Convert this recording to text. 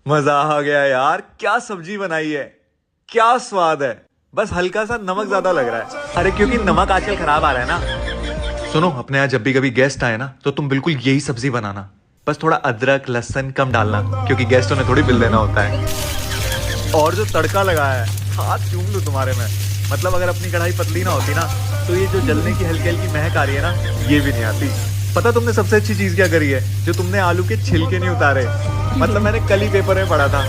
मजा आ गया यार, क्या सब्जी बनाई है, क्या स्वाद है। बस हल्का सा नमक ज्यादा लग रहा है। अरे क्योंकि नमक आजकल खराब आ रहा है ना। सुनो, अपने यहाँ जब भी कभी गेस्ट आए ना तो तुम बिल्कुल यही सब्जी बनाना। बस थोड़ा अदरक लहसुन कम डालना, क्योंकि गेस्टों ने थोड़ी बिल देना होता है। और जो तड़का लगाया है, हाथ चूम लूं तुम्हारे में। मतलब अगर अपनी कढ़ाई पतली ना होती ना तो ये जो जलने की हल्की हल्की महक आ रही है ना, ये भी नहीं आती। पता तुमने सबसे अच्छी चीज क्या करी है? जो तुमने आलू के छिलके नहीं उतारे। मतलब मैंने कल ही पेपर में पढ़ा था